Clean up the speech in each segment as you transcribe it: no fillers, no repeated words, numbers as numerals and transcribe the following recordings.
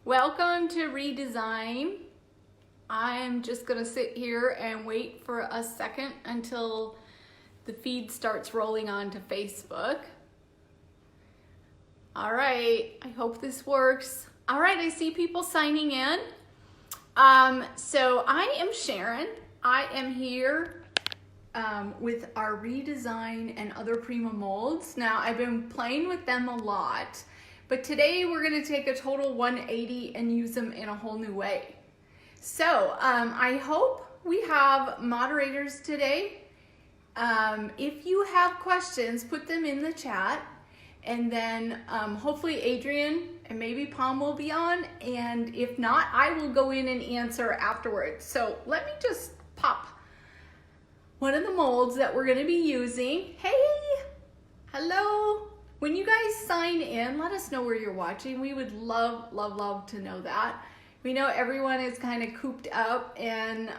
Welcome to Redesign. I'm just gonna sit here and wait for a second until the feed starts rolling onto Facebook. All right, I hope this works. All right, I see people signing in. So I am Sharon. I am here with our Redesign and other Prima molds. Now, I've been playing with them a lot, but today we're gonna take a total 180 and use them in a whole new way. So I hope we have moderators today. If you have questions, put them in the chat, and then hopefully Adrian and maybe Palm will be on, and if not, I will go in and answer afterwards. So let me just pop one of the molds that we're gonna be using. Hey, hello. When you guys sign in, let us know where you're watching. We would love, love, love to know that. We know everyone is kind of cooped up and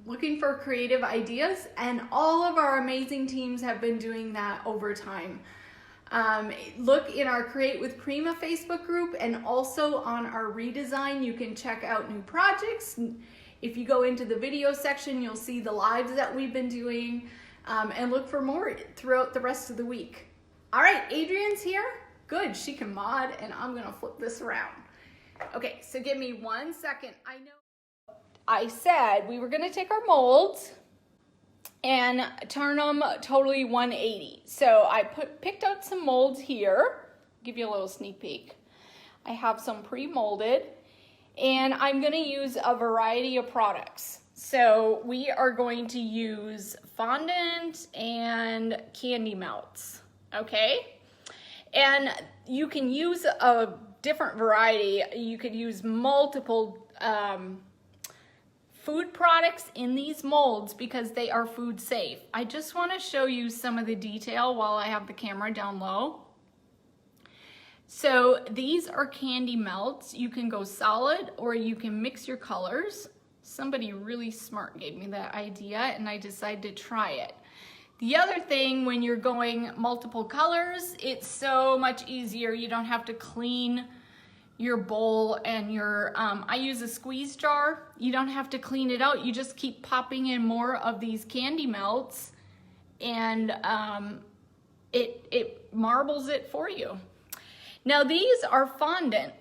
looking for creative ideas, and all of our amazing teams have been doing that over time. Look in our Create with Prima Facebook group, and also on our Redesign, you can check out new projects. If you go into the video section, you'll see the lives that we've been doing, and look for more throughout the rest of the week. All right, Adrian's here. Good, she can mod, and I'm gonna flip this around. Okay, so give me 1 second. I know I said we were gonna take our molds and turn them totally 180. So I picked out some molds here. Give you a little sneak peek. I have some pre-molded, and I'm gonna use a variety of products. So we are going to use Fondant and Candy Melts, okay? And you can use a different variety. You could use multiple food products in these molds because they are food safe. I just want to show you some of the detail while I have the camera down low. So these are candy melts. You can go solid or you can mix your colors. Somebody really smart gave me that idea and I decided to try it. The other thing, when you're going multiple colors, it's so much easier. You don't have to clean your bowl and your, I use a squeeze jar. You don't have to clean it out. You just keep popping in more of these candy melts, and it marbles it for you. Now these are fondant,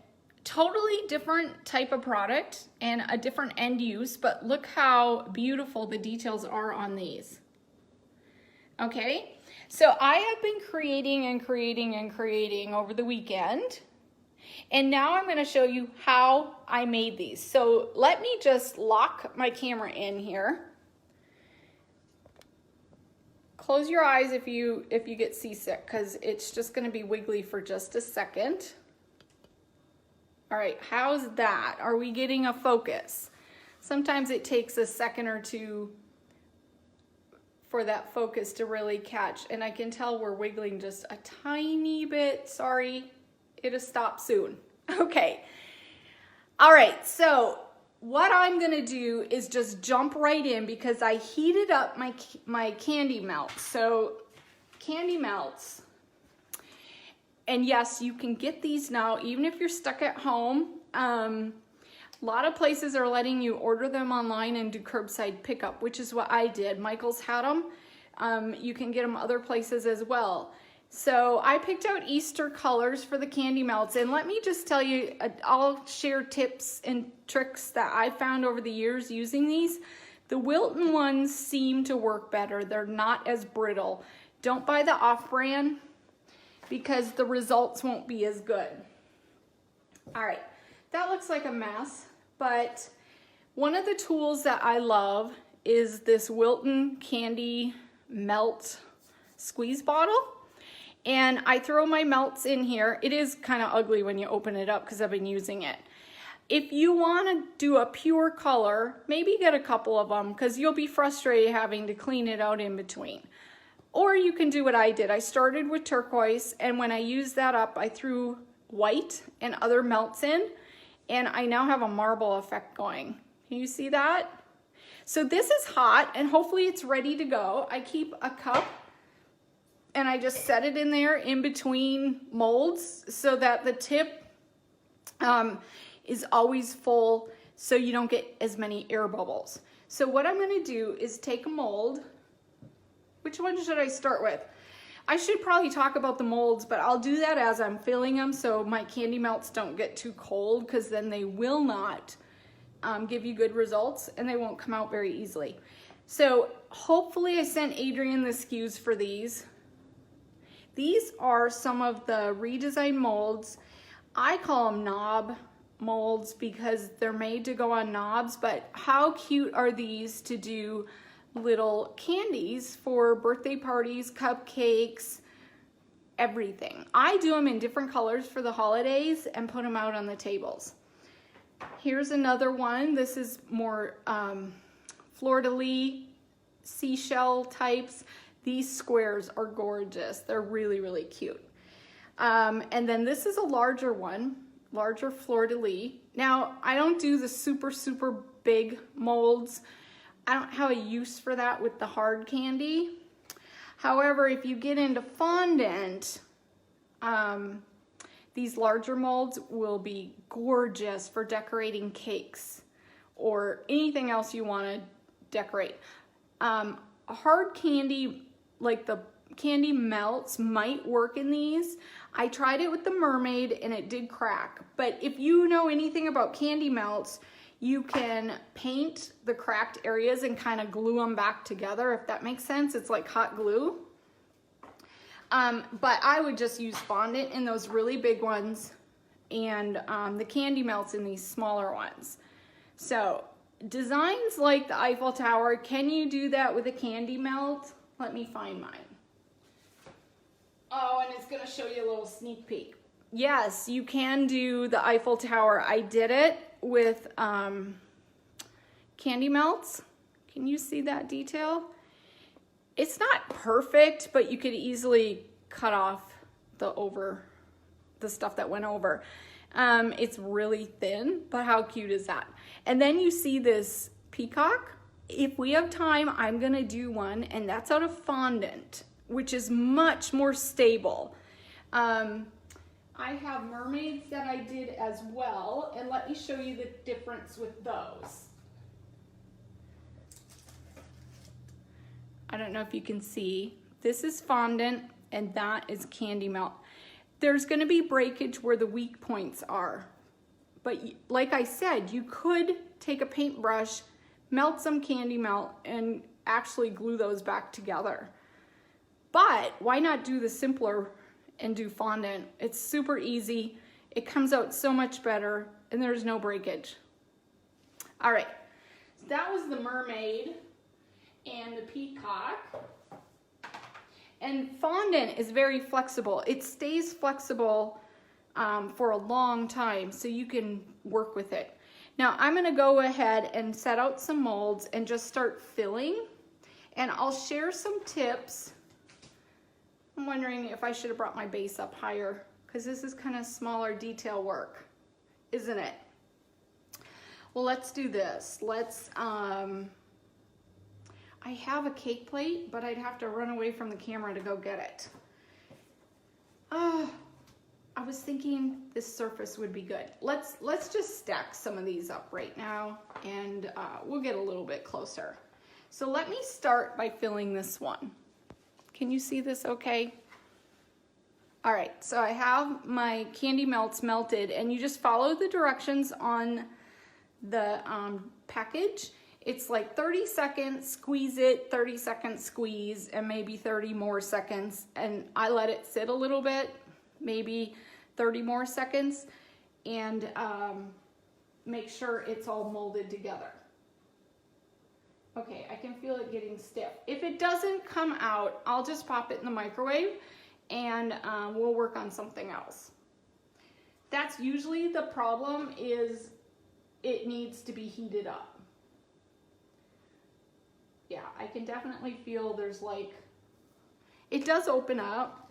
totally different type of product and a different end use, but look how beautiful the details are on these. Okay, so I have been creating and creating and creating over the weekend. And now I'm going to show you how I made these. So let me just lock my camera in here. Close your eyes if you get seasick, because it's just going to be wiggly for just a second. All right, how's that? Are we getting a focus? Sometimes it takes a second or two for that focus to really catch, and I can tell we're wiggling just a tiny bit. Sorry. It'll stop soon. Okay. All right, so what I'm gonna do is just jump right in because I heated up my candy melts. So candy melts, and yes, you can get these now even if you're stuck at home. A lot of places are letting you order them online and do curbside pickup, which is what I did. Michael's had them. You can get them other places as well. So I picked out Easter colors for the candy melts, and let me just tell you, I'll share tips and tricks that I found over the years using these. The Wilton ones seem to work better. They're not as brittle. Don't buy the off-brand because the results won't be as good. All right, that looks like a mess, but one of the tools that I love is this Wilton Candy Melt squeeze bottle. And I throw my melts in here. It is kind of ugly when you open it up because I've been using it. If you want to do a pure color, maybe get a couple of them because you'll be frustrated having to clean it out in between. Or you can do what I did. I started with turquoise, and when I used that up, I threw white and other melts in, and I now have a marble effect going. Can you see that? So this is hot, and hopefully it's ready to go. I keep a cup and I just set it in there in between molds so that the tip is always full so you don't get as many air bubbles. So what I'm gonna do is take a mold. Which one should I start with? I should probably talk about the molds, but I'll do that as I'm filling them so my candy melts don't get too cold, because then they will not give you good results and they won't come out very easily. So hopefully I sent Adrian the SKUs for these. These are some of the Redesign molds. I call them knob molds because they're made to go on knobs, but how cute are these to do little candies for birthday parties, cupcakes, everything. I do them in different colors for the holidays and put them out on the tables. Here's another one. This is more fleur-de-lis, seashell types. These squares are gorgeous. They're really, really cute. And then this is a larger one, larger fleur-de-lis. Now, I don't do the super, super big molds. I don't have a use for that with the hard candy. However, if you get into fondant, these larger molds will be gorgeous for decorating cakes or anything else you want to decorate. Hard candy, like the candy melts, might work in these. I tried it with the Mermaid and it did crack. But if you know anything about candy melts, you can paint the cracked areas and kind of glue them back together, if that makes sense. It's like hot glue. But I would just use fondant in those really big ones and the candy melts in these smaller ones. So designs like the Eiffel Tower, can you do that with a candy melt? Let me find mine. Oh, and it's gonna show you a little sneak peek. Yes, you can do the Eiffel Tower. I did it with candy melts. Can you see that detail? It's not perfect, but you could easily cut off the stuff that went over. It's really thin, but how cute is that? And then you see this peacock. If we have time, I'm gonna do one, and that's out of fondant, which is much more stable. I have mermaids that I did as well, and let me show you the difference with those. I don't know if you can see. This is fondant, and that is candy melt. There's gonna be breakage where the weak points are. But like I said, you could take a paintbrush, melt some candy melt, and actually glue those back together. But why not do the simpler and do fondant? It's super easy. It comes out so much better, and there's no breakage. All right, so that was the Mermaid and the Peacock. And fondant is very flexible. It stays flexible for a long time, so you can work with it. Now I'm gonna go ahead and set out some molds and just start filling, and I'll share some tips. I'm wondering if I should have brought my base up higher, because this is kind of smaller detail work, isn't it? Well, let's do this. Let's, I have a cake plate, but I'd have to run away from the camera to go get it. I was thinking this surface would be good. Let's just stack some of these up right now, and we'll get a little bit closer. So let me start by filling this one. Can you see this okay? All right, so I have my candy melts melted, and you just follow the directions on the package. It's like 30 seconds, squeeze it, 30 seconds, squeeze, and maybe 30 more seconds. And I let it sit a little bit, maybe 30 more seconds, and make sure it's all molded together. Okay, I can feel it getting stiff. If it doesn't come out, I'll just pop it in the microwave, and we'll work on something else. That's usually the problem, is it needs to be heated up. Yeah, I can definitely feel there's like, it does open up.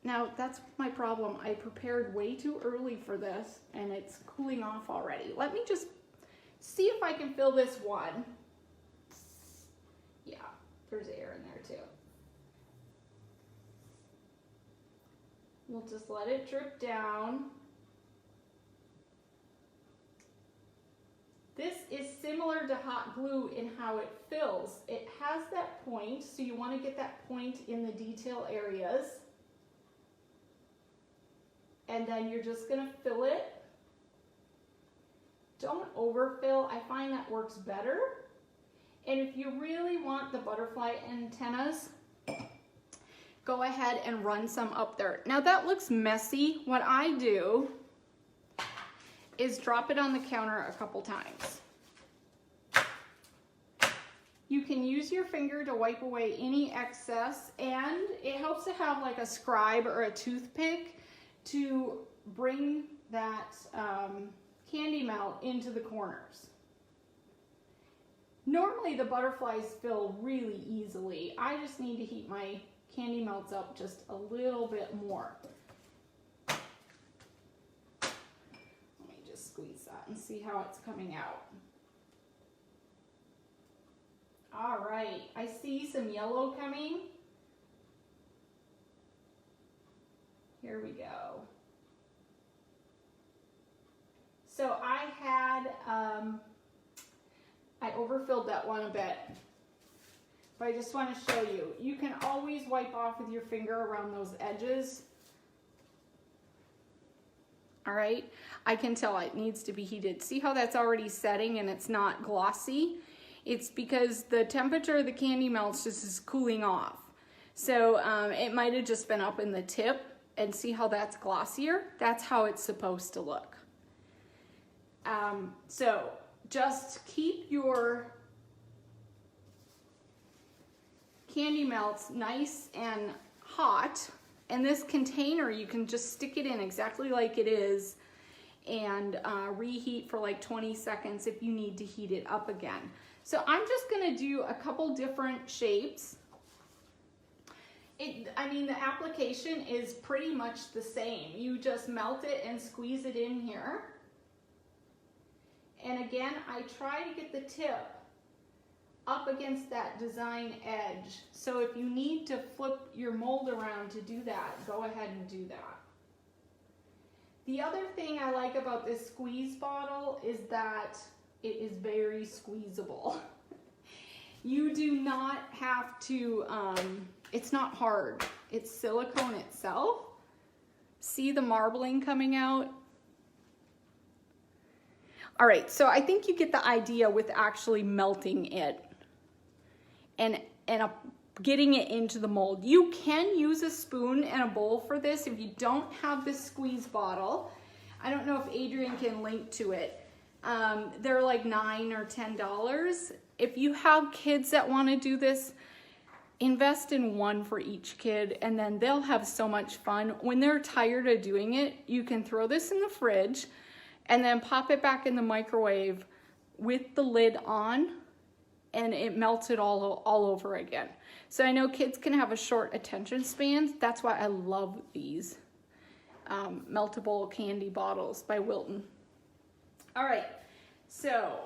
Now that's my problem. I prepared way too early for this, and it's cooling off already. Let me just see if I can fill this one. Yeah, there's air in there too. We'll just let it drip down. similar to hot glue in how it fills. It has that point, so you want to get that point in the detail areas. And then you're just going to fill it. Don't overfill. I find that works better. And if you really want the butterfly antennas, go ahead and run some up there. Now that looks messy. What I do is drop it on the counter a couple times. You can use your finger to wipe away any excess, and it helps to have like a scribe or a toothpick to bring that candy melt into the corners. Normally the butterflies fill really easily. I just need to heat my candy melts up just a little bit more. Let me just squeeze that and see how it's coming out. All right, I see some yellow coming. Here we go. So I overfilled that one a bit, but I just want to show you. You can always wipe off with your finger around those edges. All right, I can tell it needs to be heated. See how that's already setting and it's not glossy? It's because the temperature of the candy melts just is cooling off. So it might have just been up in the tip, and see how that's glossier? That's how it's supposed to look. So just keep your candy melts nice and hot, and this container you can just stick it in exactly like it is and reheat for like 20 seconds if you need to heat it up again. So I'm just going to do a couple different shapes. I mean, the application is pretty much the same. You just melt it and squeeze it in here. And again, I try to get the tip up against that design edge. So if you need to flip your mold around to do that, go ahead and do that. The other thing I like about this squeeze bottle is that it is very squeezable. You do not have to, it's not hard. It's silicone itself. See the marbling coming out? All right, so I think you get the idea with actually melting it and getting it into the mold. You can use a spoon and a bowl for this if you don't have this squeeze bottle. I don't know if Adrian can link to it. They're like $9 or $10. If you have kids that want to do this, invest in one for each kid, and then they'll have so much fun. When they're tired of doing it, you can throw this in the fridge and then pop it back in the microwave with the lid on, and it melts it all over again. So I know kids can have a short attention span. That's why I love these meltable candy bottles by Wilton. All right, so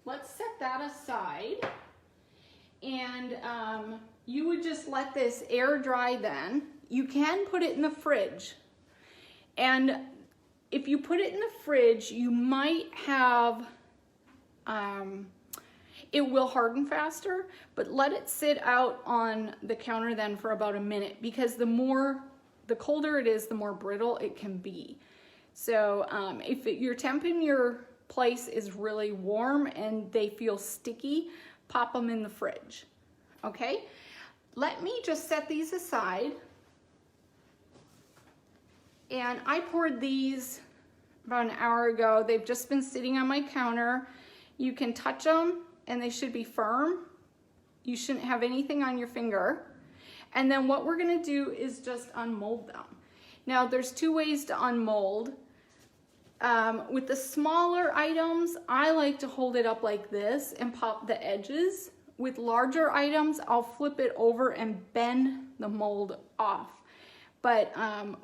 let's set that aside. And you would just let this air dry then. You can put it in the fridge. And if you put it in the fridge, you might have, it will harden faster, but let it sit out on the counter then for about a minute, because the colder it is, the more brittle it can be. So if your temp in your place is really warm and they feel sticky, pop them in the fridge, okay? Let me just set these aside. And I poured these about an hour ago. They've just been sitting on my counter. You can touch them and they should be firm. You shouldn't have anything on your finger. And then what we're gonna do is just unmold them. Now there's two ways to unmold. With the smaller items, I like to hold it up like this and pop the edges. With larger items, I'll flip it over and bend the mold off. But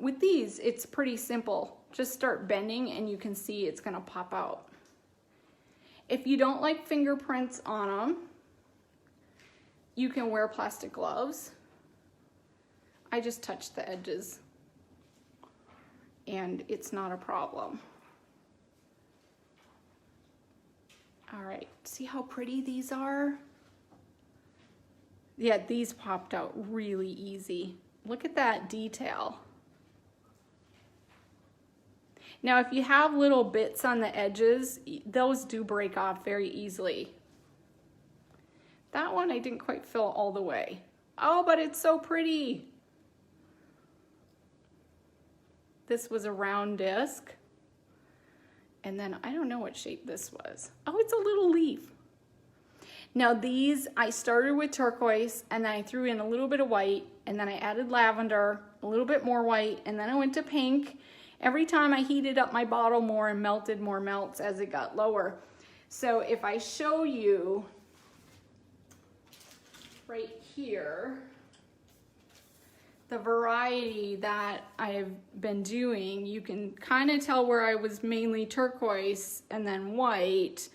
with these, it's pretty simple. Just start bending and you can see it's gonna pop out. If you don't like fingerprints on them, you can wear plastic gloves. I just touch the edges and it's not a problem. All right, see how pretty these are? Yeah, these popped out really easy. Look at that detail. Now, if you have little bits on the edges, those do break off very easily. That one I didn't quite fill all the way. Oh, but it's so pretty. This was a round disc. And then I don't know what shape this was. Oh, it's a little leaf. Now these, I started with turquoise and then I threw in a little bit of white and then I added lavender, a little bit more white, and then I went to pink. Every time I heated up my bottle more and melted more melts as it got lower. So if I show you right here, the variety that I've been doing, you can kind of tell where I was mainly turquoise and then white,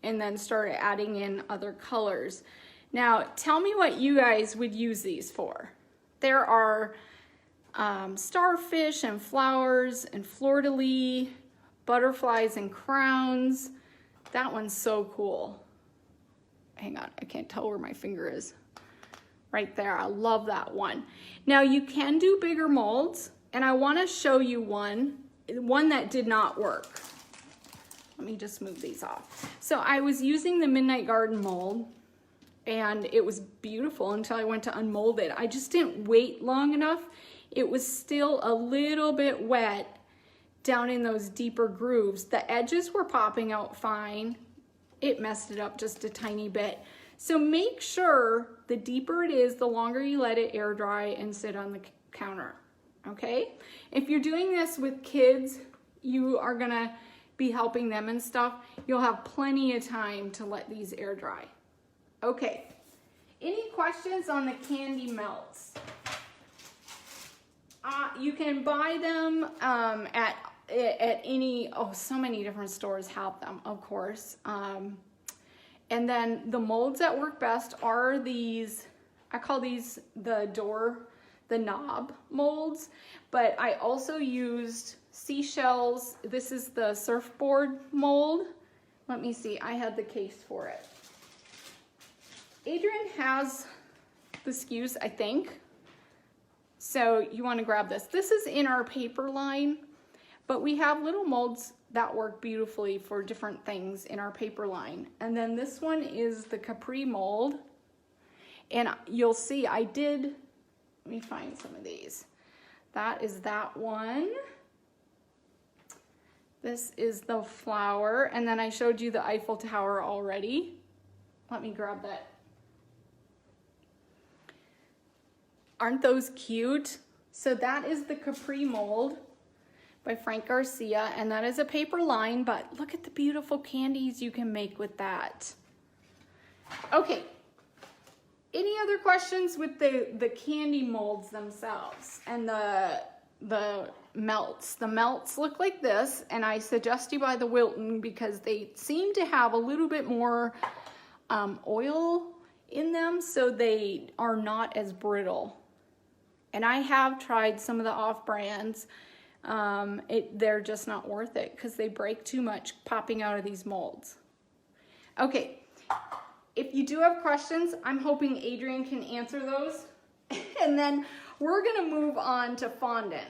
and then started adding in other colors. Now, tell me what you guys would use these for. There are starfish and flowers and fleur-de-lis, butterflies and crowns. That one's so cool. Hang on, I can't tell where my finger is. Right there, I love that one. Now you can do bigger molds, and I wanna show you one that did not work. Let me just move these off. So I was using the Midnight Garden mold, and it was beautiful until I went to unmold it. I just didn't wait long enough. It was still a little bit wet down in those deeper grooves. The edges were popping out fine. It messed it up just a tiny bit. So make sure the deeper it is, the longer you let it air dry and sit on the counter, okay? If you're doing this with kids, you are gonna be helping them and stuff, you'll have plenty of time to let these air dry. Okay, any questions on the candy melts? You can buy them at any, so many different stores have them, of course. And then the molds that work best are these, I call these the knob molds, but I also used seashells. This is the Surfboard Mold. Let me see, I had the case for it. Adrian has the SKUs, I think. So you want to grab this. This is in our paper line, but we have little molds that work beautifully for different things in our paper line. And then this one is the Capri Mold. And you'll see let me find some of these. That is that one. This is the flower. And then I showed you the Eiffel Tower already. Let me grab that. Aren't those cute? So that is the Capri Mold by Frank Garcia, and that is a paper line, but look at the beautiful candies you can make with that. Okay, any other questions with the candy molds themselves and the melts? The melts look like this, and I suggest you buy the Wilton because they seem to have a little bit more oil in them, so they are not as brittle. And I have tried some of the off-brands. They're just not worth it because they break too much popping out of these molds. Okay, if you do have questions, I'm hoping Adrian can answer those. And then we're gonna move on to fondant,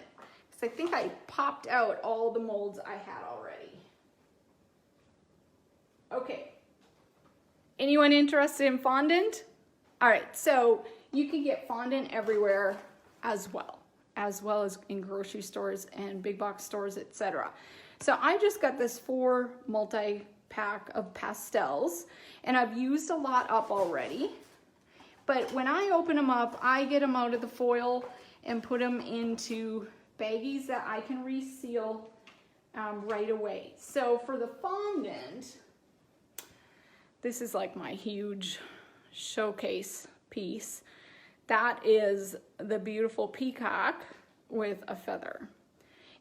because I think I popped out all the molds I had already. Okay, anyone interested in fondant? All right, so you can get fondant everywhere as well as in grocery stores and big box stores, etc. So I just got this 4 multi-pack of pastels, and I've used a lot up already. But when I open them up, I get them out of the foil and put them into baggies that I can reseal right away. So for the fondant, this is like my huge showcase piece. That is the beautiful peacock with a feather.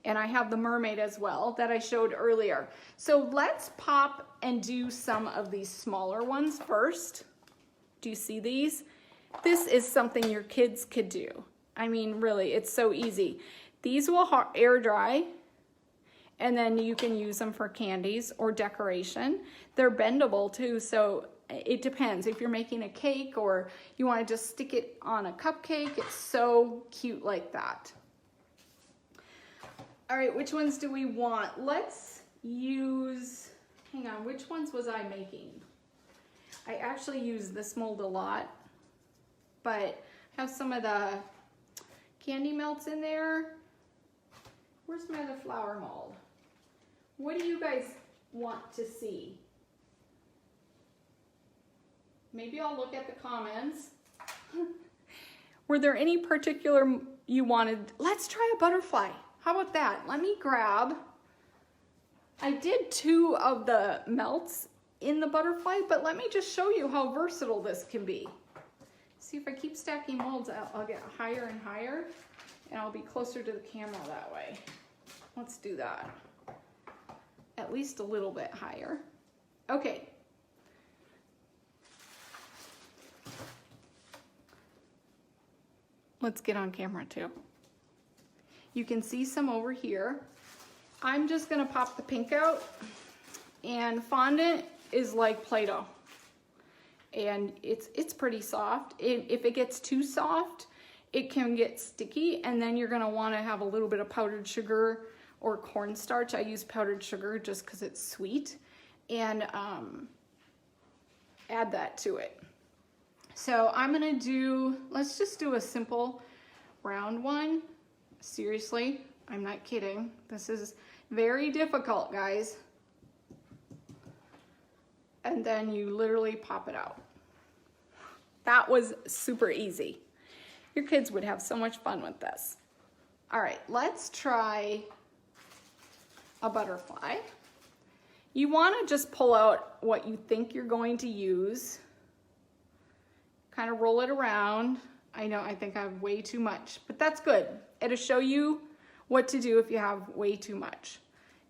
And I have the mermaid as well that I showed earlier. So let's pop and do some of these smaller ones first. Do you see these? This is something your kids could do. I mean, really, it's so easy. These will air dry, And then you can use them for candies or decoration. They're bendable too, so it depends. If you're making a cake or you want to just stick it on a cupcake, it's so cute like that. All right, which ones do we want? Let's use, hang on, which ones was I making? I actually use this mold a lot, but I have some of the candy melts in there. Where's my other flower mold? What do you guys want to see? Maybe I'll look at the comments. Were there any particular you wanted? Let's try a butterfly. How about that? Let me grab. I did 2 of the melts in the butterfly, but let me just show you how versatile this can be. See, if I keep stacking molds, I'll get higher and higher, and I'll be closer to the camera that way. Let's do that. At least a little bit higher. Okay. Let's get on camera too. You can see some over here. I'm just gonna pop the pink out, and fondant is like Play-Doh, and it's pretty soft. If it gets too soft, it can get sticky, and then you're gonna wanna have a little bit of powdered sugar or cornstarch. I use powdered sugar just because it's sweet, and add that to it. So I'm gonna do, let's just do a simple round one. Seriously, I'm not kidding. This is very difficult, guys. And then you literally pop it out. That was super easy. Your kids would have so much fun with this. All right, let's try a butterfly. You want to just pull out what you think you're going to use. Kind of roll it around. I know, I think I have way too much, but that's good. It'll show you what to do if you have way too much.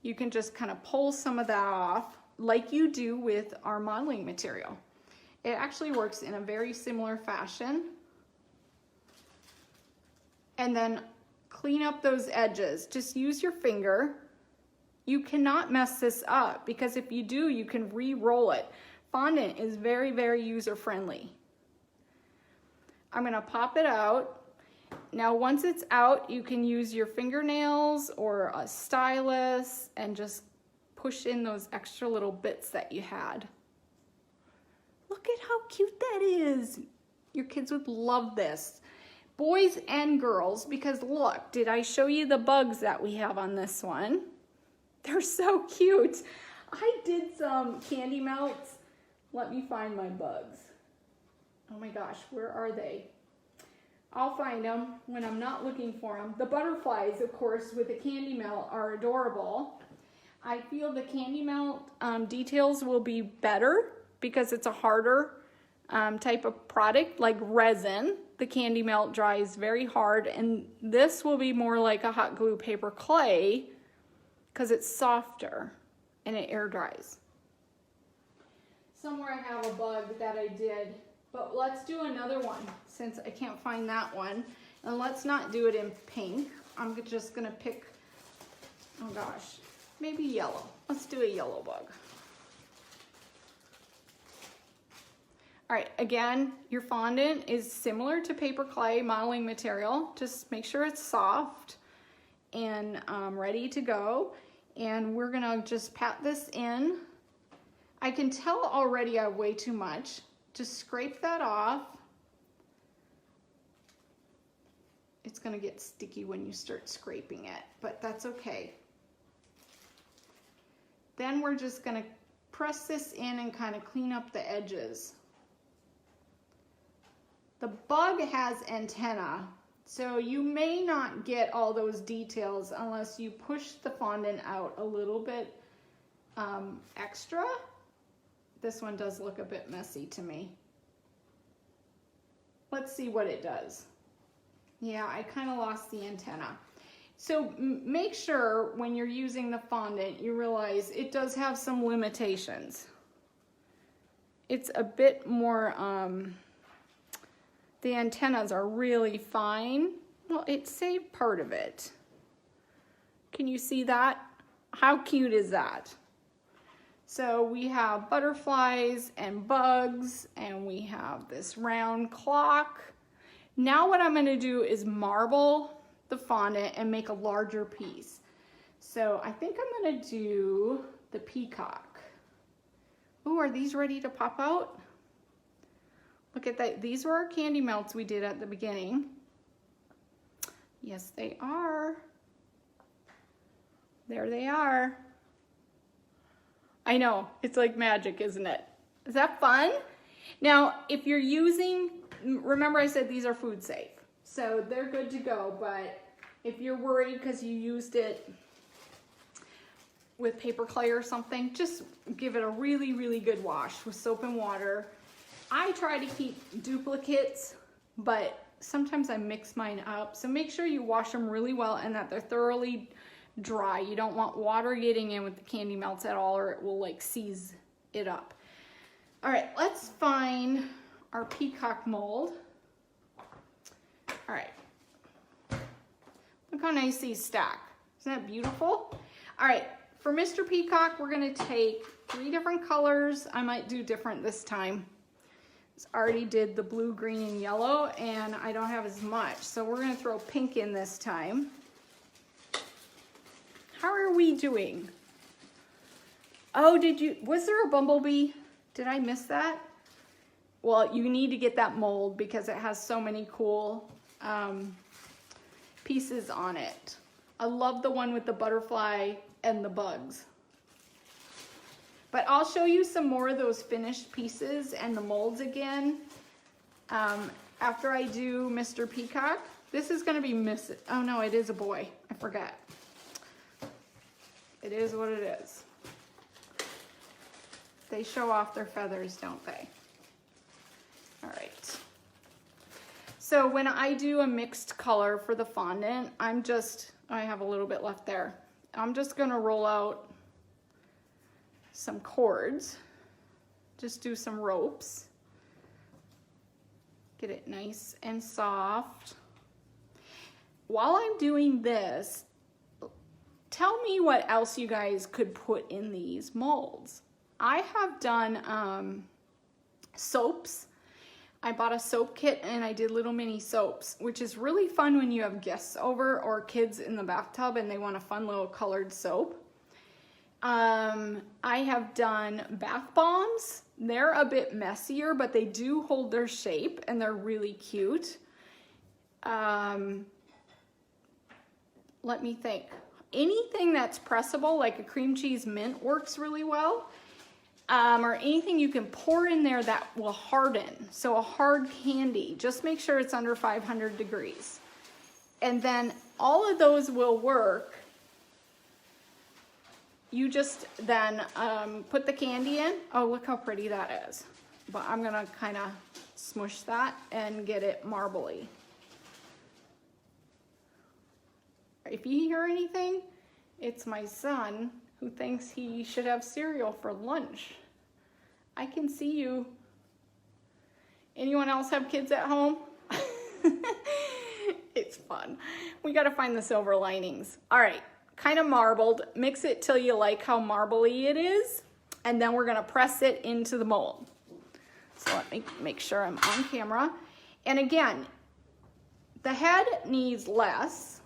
You can just kind of pull some of that off like you do with our modeling material. It actually works in a very similar fashion. And then clean up those edges. Just use your finger. You cannot mess this up, because if you do, you can re-roll it. Fondant is very, very user-friendly. I'm gonna pop it out. Now, once it's out, you can use your fingernails or a stylus and just push in those extra little bits that you had. Look at how cute that is. Your kids would love this. Boys and girls, because look, did I show you the bugs that we have on this one? They're so cute. I did some candy melts. Let me find my bugs. Oh my gosh, where are they? I'll find them when I'm not looking for them. The butterflies, of course, with the candy melt are adorable. I feel the candy melt details will be better because it's a harder type of product, like resin. The candy melt dries very hard, and this will be more like a hot glue paper clay because it's softer and it air dries. Somewhere I have a bug that I did, but let's do another one since I can't find that one. And let's not do it in pink. I'm just gonna pick, oh gosh, maybe yellow. Let's do a yellow bug. All right, again, your fondant is similar to paper clay modeling material. Just make sure it's soft and ready to go. And we're gonna just pat this in. I can tell already I have way too much. Just scrape that off. It's gonna get sticky when you start scraping it, but that's okay. Then we're just gonna press this in and kind of clean up the edges. The bug has antenna, so you may not get all those details unless you push the fondant out a little bit extra. This one does look a bit messy to me. Let's see what it does. Yeah, I kind of lost the antenna. So make sure when you're using the fondant, you realize it does have some limitations. It's a bit more, the antennas are really fine. Well, it saved part of it. Can you see that? How cute is that? So we have butterflies and bugs, and we have this round clock. Now what I'm going to do is marble the fondant and make a larger piece. So I think I'm going to do the peacock. Ooh, are these ready to pop out? Look at that. These were our candy melts we did at the beginning. Yes, they are. There they are. I know, it's like magic, isn't it? Is that fun? Now, if you're using, remember I said these are food safe, so they're good to go, but if you're worried because you used it with paper clay or something, just give it a really, really good wash with soap and water. I try to keep duplicates, but sometimes I mix mine up, so make sure you wash them really well and that they're thoroughly dry. You don't want water getting in with the candy melts at all, or it will like seize it up. All right, let's find our peacock mold. All right, look how nice these stack. Isn't that beautiful? All right, for Mr. Peacock, we're gonna take 3 different colors. I might do different this time. I already did the blue, green, and yellow, and I don't have as much, so we're gonna throw pink in this time. How are we doing? Oh, was there a Bumble Bee? Did I miss that? Well, you need to get that mold because it has so many cool pieces on it. I love the one with the butterfly and the bugs. But I'll show you some more of those finished pieces and the molds again after I do Mr. Peacock. This is gonna be oh no, it is a boy, I forgot. It is what it is. They show off their feathers, don't they? All right. So when I do a mixed color for the fondant, I have a little bit left there. I'm just gonna roll out some cords. Just do some ropes. Get it nice and soft. While I'm doing this, tell me what else you guys could put in these molds. I have done soaps. I bought a soap kit and I did little mini soaps, which is really fun when you have guests over or kids in the bathtub and they want a fun little colored soap. I have done bath bombs. They're a bit messier, but they do hold their shape and they're really cute. Let me think. Anything that's pressable, like a cream cheese mint, works really well. Or anything you can pour in there that will harden. So a hard candy, just make sure it's under 500 degrees. And then all of those will work. You just then put the candy in. Oh, look how pretty that is. But I'm gonna kind of smush that and get it marbly. If you hear anything, it's my son who thinks he should have cereal for lunch. I can see you. Anyone else have kids at home? It's fun. We gotta find the silver linings. All right, kind of marbled. Mix it till you like how marbly it is, and then we're gonna press it into the mold. So let me make sure I'm on camera. And again, the head needs less,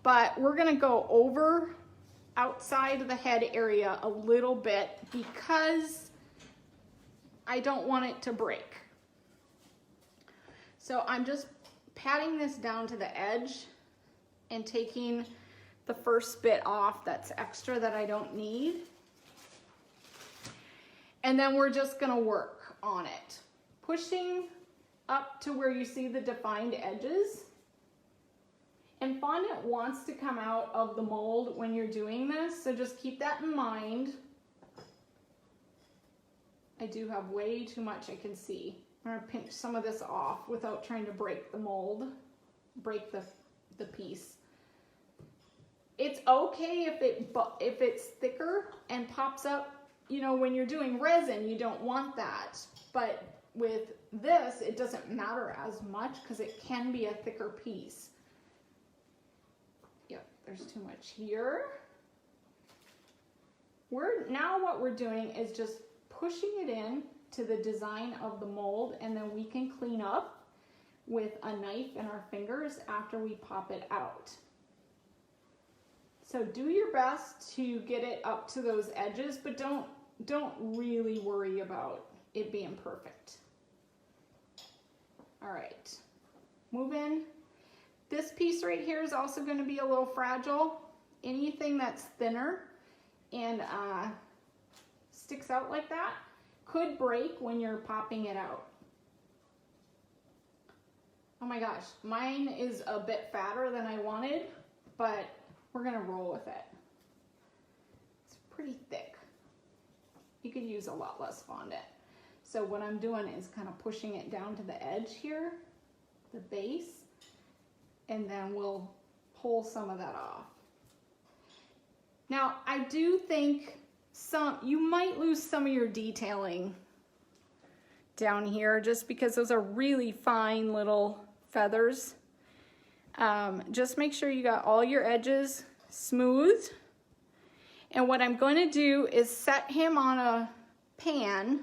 but we're gonna go over outside of the head area a little bit because I don't want it to break. So I'm just patting this down to the edge and taking the first bit off that's extra that I don't need. And then we're just gonna work on it, pushing up to where you see the defined edges. And fondant wants to come out of the mold when you're doing this, so just keep that in mind. I do have way too much I can see. I'm gonna pinch some of this off without trying to break the mold, break the piece. It's okay if it's thicker and pops up, you know, when you're doing resin, you don't want that. But with this, it doesn't matter as much because it can be a thicker piece. Yep, there's too much here. Now what we're doing is just pushing it in to the design of the mold, and then we can clean up with a knife and our fingers after we pop it out. So do your best to get it up to those edges, but don't really worry about it being perfect. All right, move in. This piece right here is also going to be a little fragile. Anything that's thinner and sticks out like that could break when you're popping it out. Oh my gosh, mine is a bit fatter than I wanted, but we're gonna roll with it. It's pretty thick. You could use a lot less fondant. So what I'm doing is kind of pushing it down to the edge here, the base, and then we'll pull some of that off. Now, I do think you might lose some of your detailing down here just because those are really fine little feathers. Just make sure you got all your edges smooth. And what I'm going to do is set him on a pan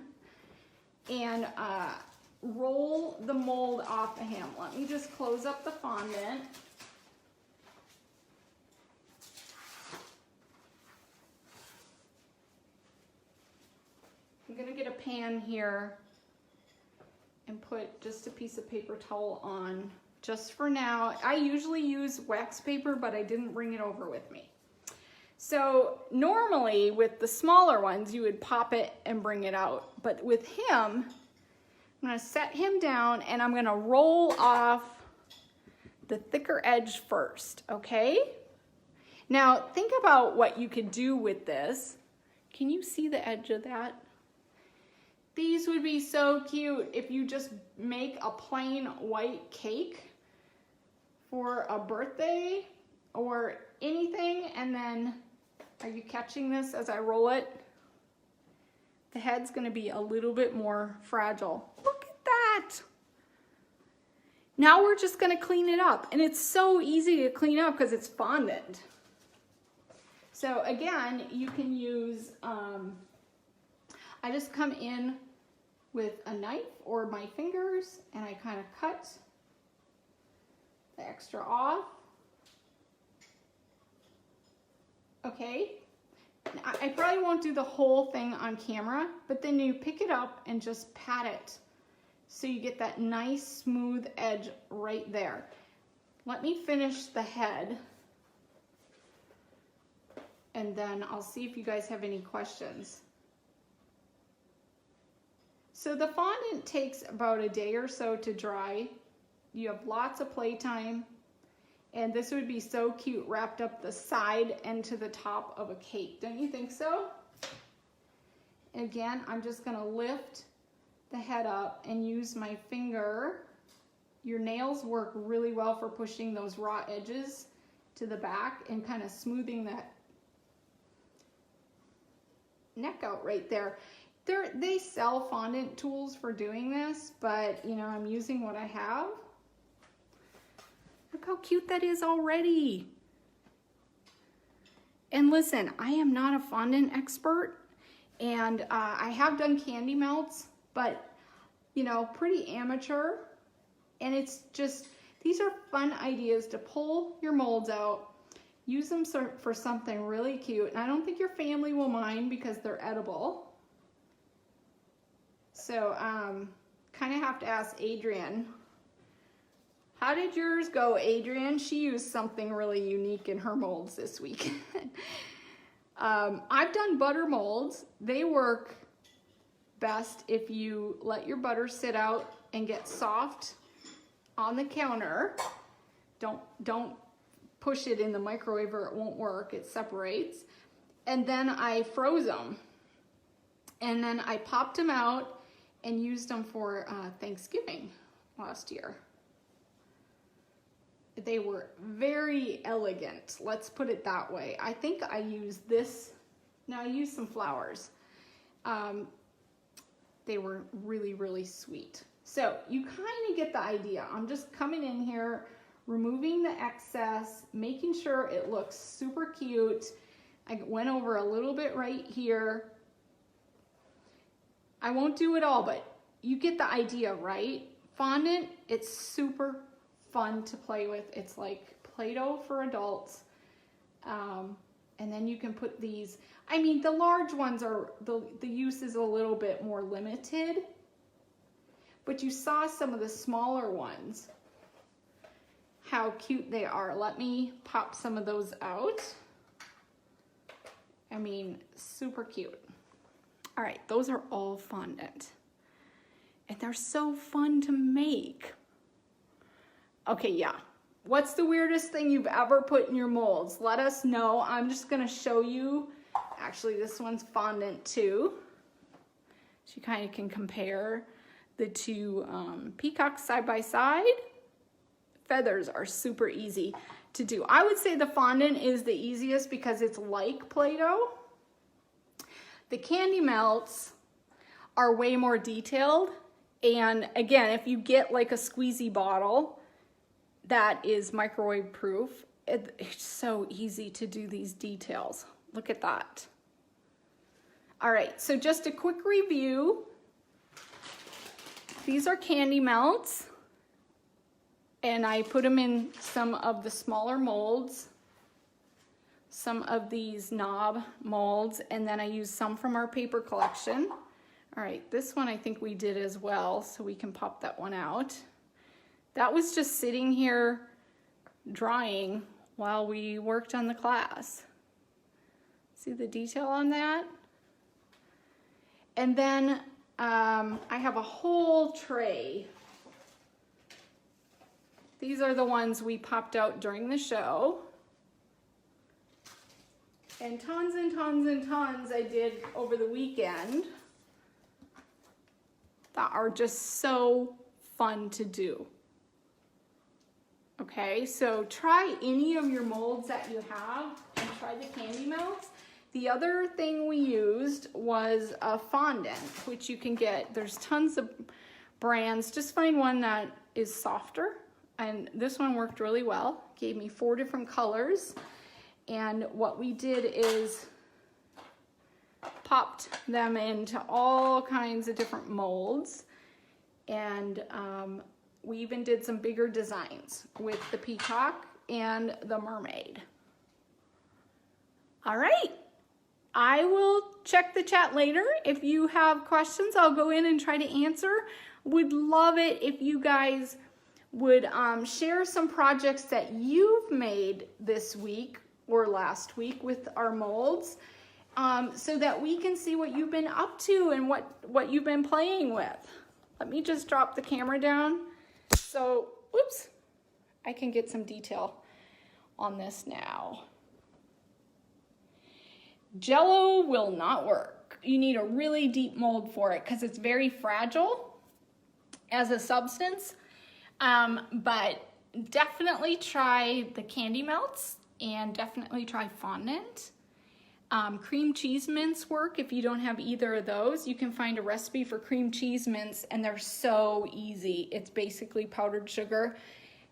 and roll the mold off of him. Let me just close up the fondant. I'm gonna get a pan here and put just a piece of paper towel on just for now. I usually use wax paper, but I didn't bring it over with me. So normally with the smaller ones, you would pop it and bring it out. But with him, I'm gonna set him down and I'm gonna roll off the thicker edge first, okay? Now think about what you could do with this. Can you see the edge of that? These would be so cute if you just make a plain white cake for a birthday or anything, and then, are you catching this as I roll it? The head's gonna be a little bit more fragile. Look at that. Now we're just gonna clean it up, and it's so easy to clean up because it's fondant. So again, you can use, I just come in with a knife or my fingers and I kind of cut the extra off. Okay, I probably won't do the whole thing on camera, but then you pick it up and just pat it so you get that nice smooth edge right there. Let me finish the head and then I'll see if you guys have any questions. So the fondant takes about a day or so to dry. You have lots of playtime, and this would be so cute wrapped up the side and to the top of a cake. Don't you think so? And again, I'm just gonna lift the head up and use my finger. Your nails work really well for pushing those raw edges to the back and kind of smoothing that neck out right there. They sell fondant tools for doing this, but you know, I'm using what I have. Look how cute that is already. And listen, I am not a fondant expert, and I have done candy melts, but you know, pretty amateur. And it's just, these are fun ideas to pull your molds out, use them for something really cute. And I don't think your family will mind because they're edible. So kind of have to ask Adrienne. How did yours go, Adrienne? She used something really unique in her molds this week. I've done butter molds. They work best if you let your butter sit out and get soft on the counter. Don't push it in the microwave or it won't work. It separates. And then I froze them. And then I popped them out and used them for Thanksgiving last year. They were very elegant, let's put it that way. I think I used this, now I used some flowers. They were really, really sweet. So you kind of get the idea. I'm just coming in here, removing the excess, making sure it looks super cute. I went over a little bit right here. I won't do it all, but you get the idea, right? Fondant, it's super fun to play with. It's like Play-Doh for adults. And then you can put these, I mean, the large ones are, the use is a little bit more limited, but you saw some of the smaller ones, how cute they are. Let me pop some of those out. I mean, super cute. All right, those are all fondant. And they're so fun to make. Okay, yeah. What's the weirdest thing you've ever put in your molds? Let us know. I'm just gonna show you. Actually, this one's fondant too. So you kind of can compare the two peacocks side by side. Feathers are super easy to do. I would say the fondant is the easiest because it's like Play-Doh. The candy melts are way more detailed. And again, if you get like a squeezy bottle that is microwave proof, it's so easy to do these details. Look at that. All right, so just a quick review. These are candy melts, and I put them in some of the smaller molds, some of these knob molds, and then I used some from our paper collection. All right, this one I think we did as well, so we can pop that one out. That was just sitting here drying while we worked on the class. See the detail on that? And then I have a whole tray. These are the ones we popped out during the show. And tons and tons and tons I did over the weekend that are just so fun to do. Okay, so try any of your molds that you have and try the candy melts. The other thing we used was a fondant, which you can get. There's tons of brands. Just find one that is softer. And this one worked really well. Gave me 4 different colors. And what we did is popped them into all kinds of different molds. And we even did some bigger designs with the peacock and the mermaid. All right, I will check the chat later. If you have questions, I'll go in and try to answer. Would love it if you guys would share some projects that you've made this week or last week with our molds, so that we can see what you've been up to and what you've been playing with. Let me just drop the camera down. So, whoops, I can get some detail on this now. Jello will not work. You need a really deep mold for it because it's very fragile as a substance. But definitely try the candy melts and definitely try fondant. Cream cheese mints work if you don't have either of those. You can find a recipe for cream cheese mints and they're so easy. It's basically powdered sugar,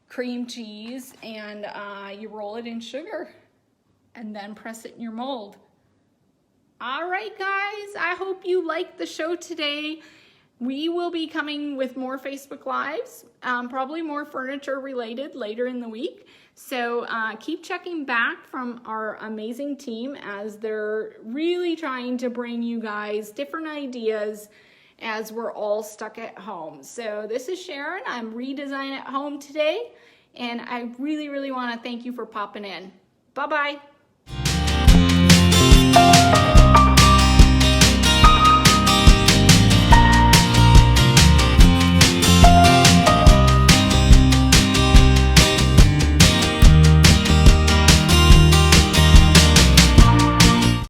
cream cheese, and you roll it in sugar and then press it in your mold. All right, guys, I hope you liked the show today. We will be coming with more Facebook Lives, probably more furniture related later in the week. So keep checking back from our amazing team as they're really trying to bring you guys different ideas as we're all stuck at home. So this is Sharon. I'm Redesign at Home today, and I really, really want to thank you for popping in. Bye-bye.